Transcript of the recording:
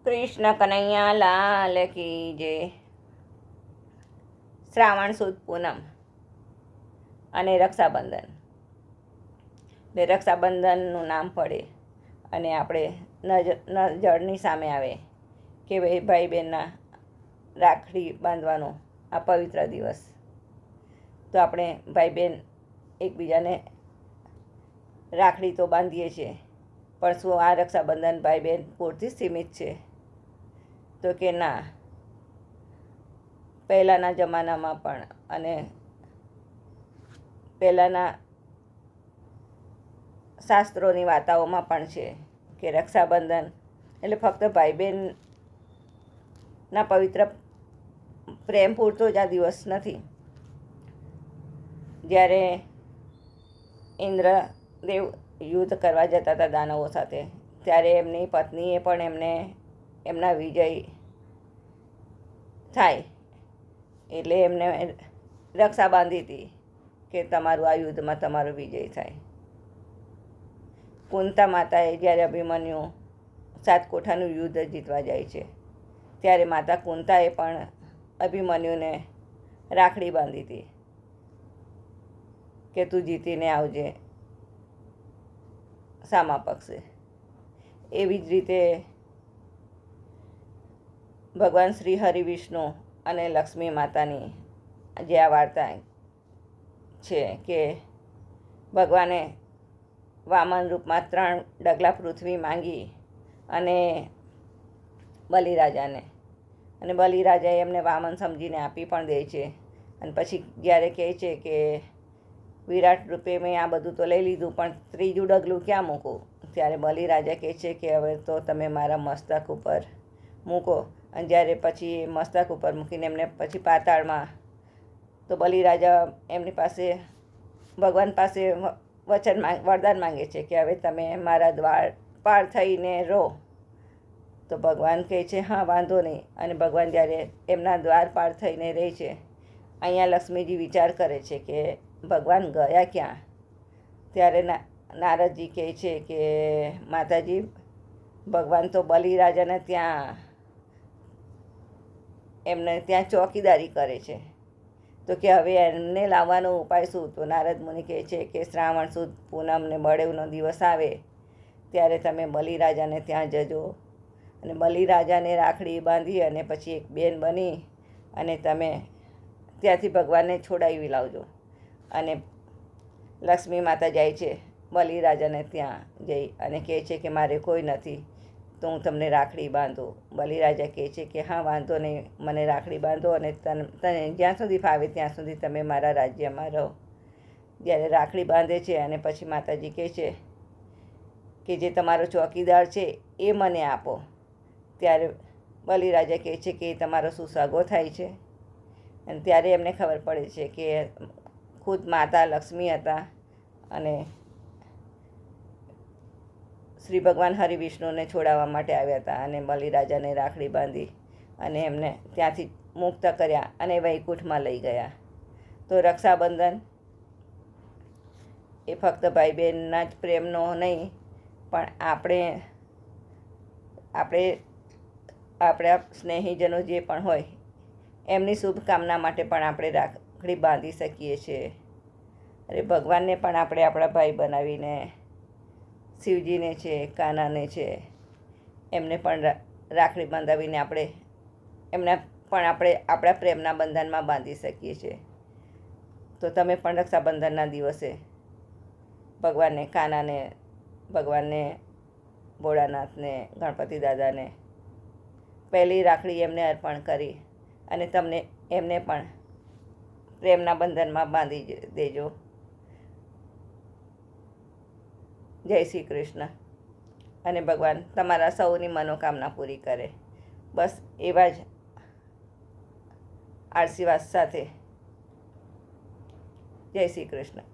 કૃષ્ણ કનૈયા લાલ કી જય. શ્રાવણ સુદ પૂનમ અને રક્ષાબંધન. ને રક્ષાબંધનનું નામ પડે અને આપણે નજરની સામે આવે કે ભાઈ બહેનના રાખડી બાંધવાનો આ પવિત્ર દિવસ. તો આપણે ભાઈ બહેન એકબીજાને રાખડી તો બાંધીએ છીએ, પણ શું આ રક્ષાબંધન ભાઈ બહેન પૂરતી સીમિત છે? તો કે ના. પહેલાંના જમાનામાં પણ અને પહેલાંના શાસ્ત્રોની વાર્તાઓમાં પણ છે કે રક્ષાબંધન એટલે ફક્ત ભાઈ બહેનના પવિત્ર પ્રેમ પૂરતો જ આ દિવસ નથી. જ્યારે ઇન્દ્રદેવ યુદ્ધ કરવા જતા હતા દાનવો સાથે, ત્યારે એમની પત્નીએ પણ એમના વિજય થાય એટલે એમને રક્ષા બાંધી હતી કે તમારું આ યુદ્ધમાં તમારો વિજય થાય. કુંતા માતાએ જ્યારે અભિમન્યુ સાતકોઠાનું યુદ્ધ જીતવા જાય છે, ત્યારે માતા કુંતાએ પણ અભિમન્યુને રાખડી બાંધી હતી કે તું જીતીને આવજે સામા પક્ષે. એવી જ રીતે ભગવાન શ્રી હરિ વિષ્ણુ અને લક્ષ્મી માતાની જે આ વાર્તા છે કે ભગવાને વામન રૂપમાં 3 ડગલા પૃથ્વી માંગી અને બલિરાજાને, અને બલિરાજાએ એમને વામન સમજીને આપી પણ દે છે. અને પછી જ્યારે કહે છે કે વિરાટ રૂપે મેં આ બધું તો લઈ લીધું, પણ 3જું ડગલું ક્યાં મૂકું? ત્યારે બલિરાજા કહે છે કે હવે તો તમે મારા મસ્તક ઉપર મૂકો. અને જ્યારે પછી મસ્તક ઉપર મૂકીને એમને પછી પાતાળમાં, તો બલિરાજા એમની પાસે ભગવાન પાસે વરદાન માંગે છે કે હવે તમે મારા દ્વાર પાર થઈને રહો. તો ભગવાન કહે છે હા વાંધો નહીં. અને ભગવાન જ્યારે એમના દ્વાર પાર થઈને રહે છે, અહીંયા લક્ષ્મીજી વિચાર કરે છે કે ભગવાન ગયા ક્યાં? ત્યારે નારદજી કહે છે કે માતાજી, ભગવાન તો બલિરાજાને એમને ત્યાં ચોકીદારી કરે છે, તો કે હવે એમને લાવવાનો ઉપાય શું? તો નારદ મુનિ કહે છે કે શ્રાવણ સુદ પૂનમને બળેવનો દિવસ આવે ત્યારે તમે બલિરાજાને ત્યાં જજો અને બલિરાજાને રાખડી બાંધી અને પછી એક બેન બની અને તમે ત્યાંથી ભગવાનને છોડાવી લાવજો. અને લક્ષ્મી માતા જાય છે બલિરાજાને ત્યાં જઈ અને કહે છે કે મારે કોઈ નથી, તો હું તમને રાખડી બાંધું. બલિરાજા કહે છે કે હા વાંધો નહીં, મને રાખડી બાંધો અને તને જ્યાં સુધી ફાવે ત્યાં સુધી તમે મારા રાજ્યમાં રહો. જ્યારે રાખડી બાંધે છે અને પછી માતાજી કહે છે કે જે તમારો ચોકીદાર છે એ મને આપો. ત્યારે બલિરાજા કહે છે કે એ તમારો શું સગો થાય છે? અને ત્યારે એમને ખબર પડે છે કે ખુદ માતા લક્ષ્મી હતા અને શ્રી ભગવાન હરિ વિષ્ણુને છોડાવવા માટે આવ્યા હતા અને બલિરાજાને રાખડી બાંધી અને એમને ત્યાંથી મુક્ત કર્યા અને વૈકુંઠમાં લઈ ગયા. તો રક્ષાબંધન એ ફક્ત ભાઈ બહેનના જ પ્રેમનો નહીં, પણ આપણા સ્નેહીજનો જે પણ હોય એમની શુભકામના માટે પણ આપણે રાખડી બાંધી શકીએ છીએ. અરે ભગવાનને પણ આપણે આપણા ભાઈ બનાવીને, શિવજીને છે, કાનાને છે, એમને પણ રાખડી બાંધાવીને આપણે આપણા પ્રેમના બંધનમાં બાંધી શકીએ છીએ. તો તમે પણ રક્ષાબંધનના દિવસે ભગવાનને કાનાને, ભગવાનને ભોળાનાથને, ગણપતિ દાદાને પહેલી રાખડી એમને અર્પણ કરી અને એમને પણ પ્રેમના બંધનમાં બાંધી દેજો. જય શ્રી કૃષ્ણ. અને ભગવાન તમારા સૌની મનોકામના પૂરી કરે. બસ એવા જ આશીર્વાદ સાથે જય શ્રી કૃષ્ણ.